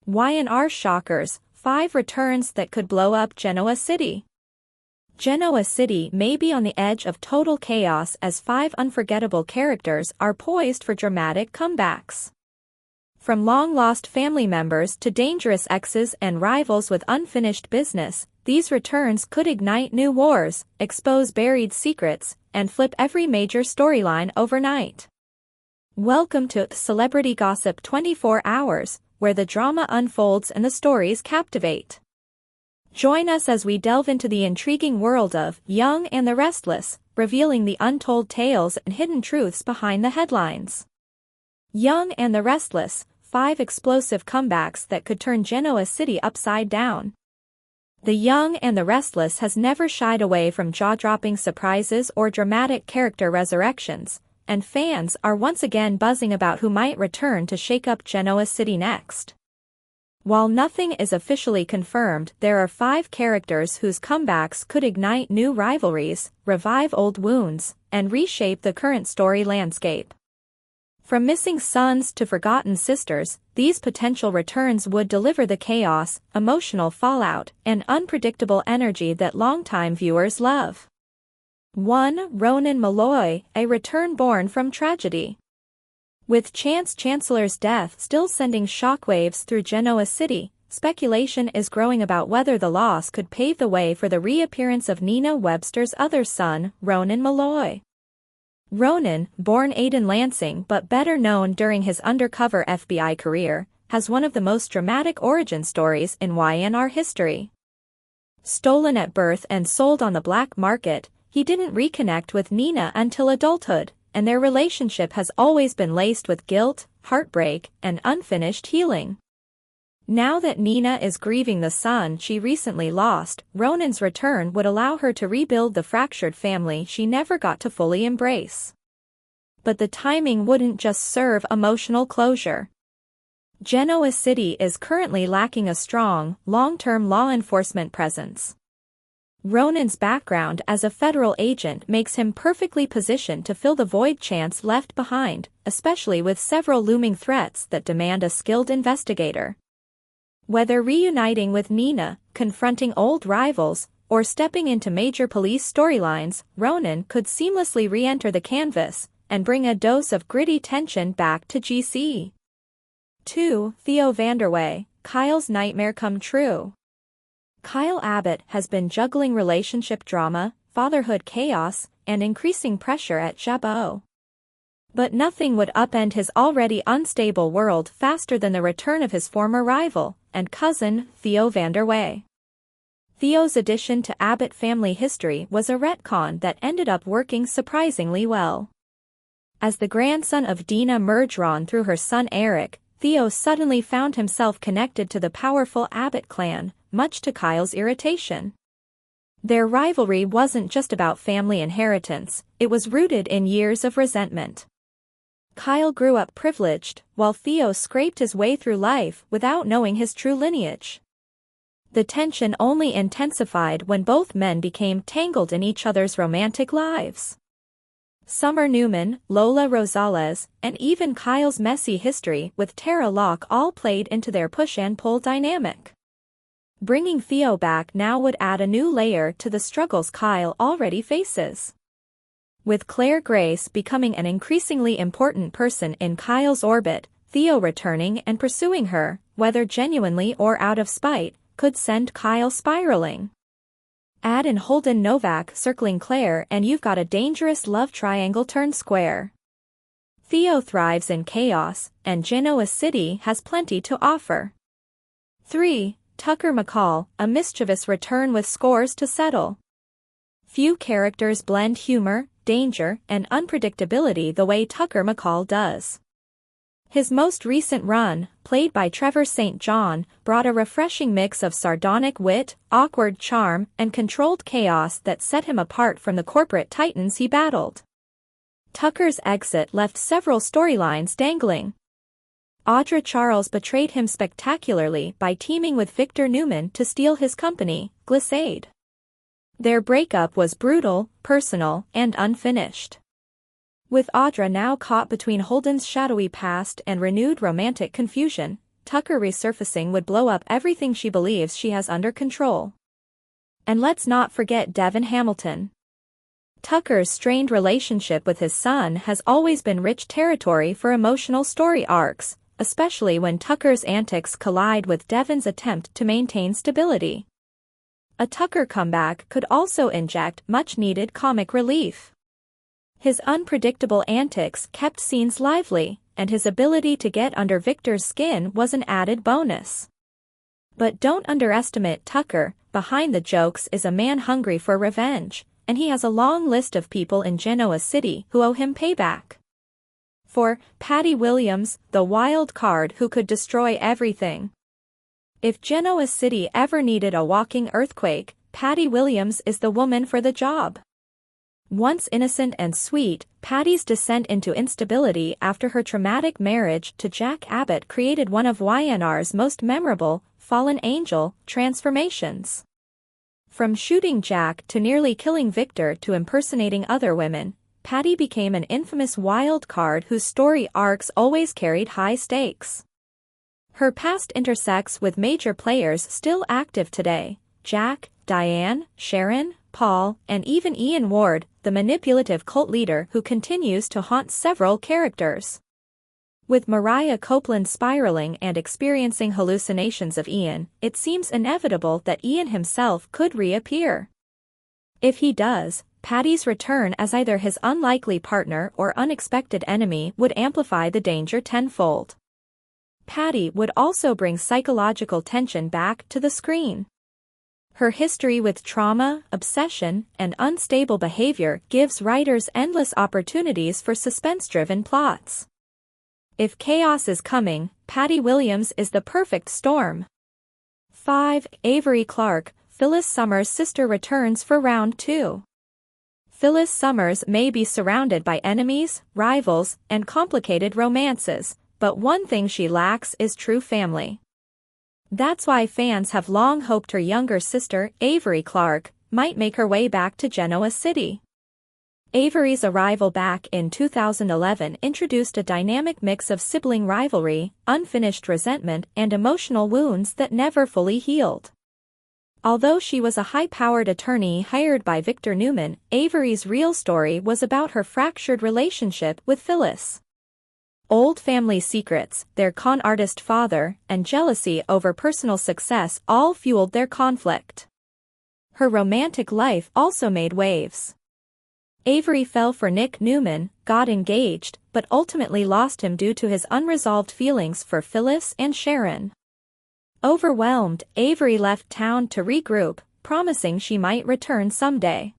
Y&R Shockers, 5 returns that could blow up Genoa City. Genoa City may be on the edge of total chaos as 5 unforgettable characters are poised for dramatic comebacks. From long-lost family members to dangerous exes and rivals with unfinished business, these returns could ignite new wars, expose buried secrets, and flip every major storyline overnight. Welcome to Celebrity Gossip 24 Hours, where the drama unfolds and the stories captivate. Join us as we delve into the intriguing world of Young and the Restless, revealing the untold tales and hidden truths behind the headlines. Young and the Restless, 5 explosive comebacks that could turn Genoa City upside down. The Young and the Restless has never shied away from jaw-dropping surprises or dramatic character resurrections, and fans are once again buzzing about who might return to shake up Genoa City next. While nothing is officially confirmed, there are 5 characters whose comebacks could ignite new rivalries, revive old wounds, and reshape the current story landscape. From missing sons to forgotten sisters, these potential returns would deliver the chaos, emotional fallout, and unpredictable energy that longtime viewers love. 1. Ronan Malloy, a return born from tragedy. With Chance Chancellor's death still sending shockwaves through Genoa City, speculation is growing about whether the loss could pave the way for the reappearance of Nina Webster's other son, Ronan Malloy. Ronan, born Aidan Lansing but better known during his undercover FBI career, has one of the most dramatic origin stories in Y&R history. Stolen at birth and sold on the black market, he didn't reconnect with Nina until adulthood, and their relationship has always been laced with guilt, heartbreak, and unfinished healing. Now that Nina is grieving the son she recently lost, Ronan's return would allow her to rebuild the fractured family she never got to fully embrace. But the timing wouldn't just serve emotional closure. Genoa City is currently lacking a strong, long-term law enforcement presence. Ronan's background as a federal agent makes him perfectly positioned to fill the void Chance left behind, especially with several looming threats that demand a skilled investigator. Whether reuniting with Nina, confronting old rivals, or stepping into major police storylines, Ronan could seamlessly re-enter the canvas and bring a dose of gritty tension back to GC. 2. Theo Vanderway, Kyle's nightmare come true. Kyle Abbott has been juggling relationship drama, fatherhood chaos, and increasing pressure at Jabot. But nothing would upend his already unstable world faster than the return of his former rival and cousin, Theo Vanderway. Theo's addition to Abbott family history was a retcon that ended up working surprisingly well. As the grandson of Dina Merdron through her son Eric, Theo suddenly found himself connected to the powerful Abbott clan, much to Kyle's irritation. Their rivalry wasn't just about family inheritance, it was rooted in years of resentment. Kyle grew up privileged, while Theo scraped his way through life without knowing his true lineage. The tension only intensified when both men became tangled in each other's romantic lives. Summer Newman, Lola Rosales, and even Kyle's messy history with Tara Locke all played into their push-and-pull dynamic. Bringing Theo back now would add a new layer to the struggles Kyle already faces. With Claire Grace becoming an increasingly important person in Kyle's orbit, Theo returning and pursuing her, whether genuinely or out of spite, could send Kyle spiraling. Add in Holden Novak circling Claire and you've got a dangerous love triangle turned square. Theo thrives in chaos, and Genoa City has plenty to offer. 3. Tucker McCall, a mischievous return with scores to settle. Few characters blend humor, danger, and unpredictability the way Tucker McCall does. His most recent run, played by Trevor St. John, brought a refreshing mix of sardonic wit, awkward charm, and controlled chaos that set him apart from the corporate titans he battled. Tucker's exit left several storylines dangling. Audra Charles betrayed him spectacularly by teaming with Victor Newman to steal his company, Glissade. Their breakup was brutal, personal, and unfinished. With Audra now caught between Holden's shadowy past and renewed romantic confusion, Tucker resurfacing would blow up everything she believes she has under control. And let's not forget Devon Hamilton. Tucker's strained relationship with his son has always been rich territory for emotional story arcs, especially when Tucker's antics collide with Devon's attempt to maintain stability. A Tucker comeback could also inject much-needed comic relief. His unpredictable antics kept scenes lively, and his ability to get under Victor's skin was an added bonus. But don't underestimate Tucker. Behind the jokes is a man hungry for revenge, and he has a long list of people in Genoa City who owe him payback. For Patty Williams, the wild card who could destroy everything. If Genoa City ever needed a walking earthquake, Patty Williams is the woman for the job. Once innocent and sweet, Patty's descent into instability after her traumatic marriage to Jack Abbott created one of YNR's most memorable, fallen angel, transformations. From shooting Jack to nearly killing Victor to impersonating other women, Patty became an infamous wild card whose story arcs always carried high stakes. Her past intersects with major players still active today: Jack, Diane, Sharon, Paul, and even Ian Ward, the manipulative cult leader who continues to haunt several characters. With Mariah Copeland spiraling and experiencing hallucinations of Ian, it seems inevitable that Ian himself could reappear. If he does, Patty's return as either his unlikely partner or unexpected enemy would amplify the danger tenfold. Patty would also bring psychological tension back to the screen. Her history with trauma, obsession, and unstable behavior gives writers endless opportunities for suspense-driven plots. If chaos is coming, Patty Williams is the perfect storm. 5. Avery Clark, Phyllis Summers' sister returns for round 2. Phyllis Summers may be surrounded by enemies, rivals, and complicated romances, but one thing she lacks is true family. That's why fans have long hoped her younger sister, Avery Clark, might make her way back to Genoa City. Avery's arrival back in 2011 introduced a dynamic mix of sibling rivalry, unfinished resentment, and emotional wounds that never fully healed. Although she was a high-powered attorney hired by Victor Newman, Avery's real story was about her fractured relationship with Phyllis. Old family secrets, their con artist father, and jealousy over personal success all fueled their conflict. Her romantic life also made waves. Avery fell for Nick Newman, got engaged, but ultimately lost him due to his unresolved feelings for Phyllis and Sharon. Overwhelmed, Avery left town to regroup, promising she might return someday.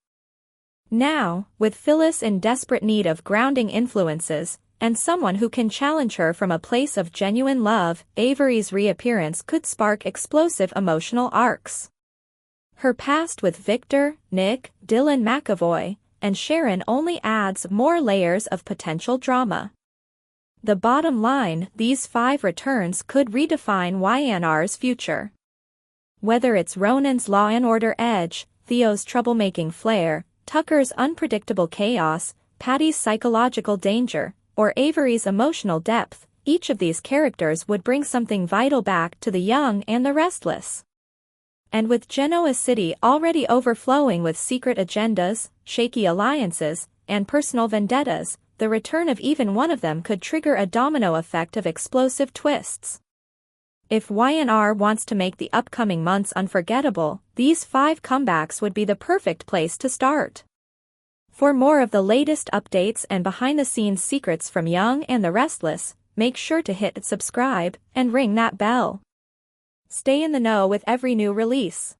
Now, with Phyllis in desperate need of grounding influences, and someone who can challenge her from a place of genuine love, Avery's reappearance could spark explosive emotional arcs. Her past with Victor, Nick, Dylan McAvoy, and Sharon only adds more layers of potential drama. The bottom line, these 5 returns could redefine YNR's future. Whether it's Ronan's law and order edge, Theo's troublemaking flair, Tucker's unpredictable chaos, Patty's psychological danger, or Avery's emotional depth, each of these characters would bring something vital back to the young and the restless. And with Genoa City already overflowing with secret agendas, shaky alliances, and personal vendettas, the return of even one of them could trigger a domino effect of explosive twists. If YNR wants to make the upcoming months unforgettable, these 5 comebacks would be the perfect place to start. For more of the latest updates and behind-the-scenes secrets from Young and the Restless, make sure to hit subscribe and ring that bell. Stay in the know with every new release.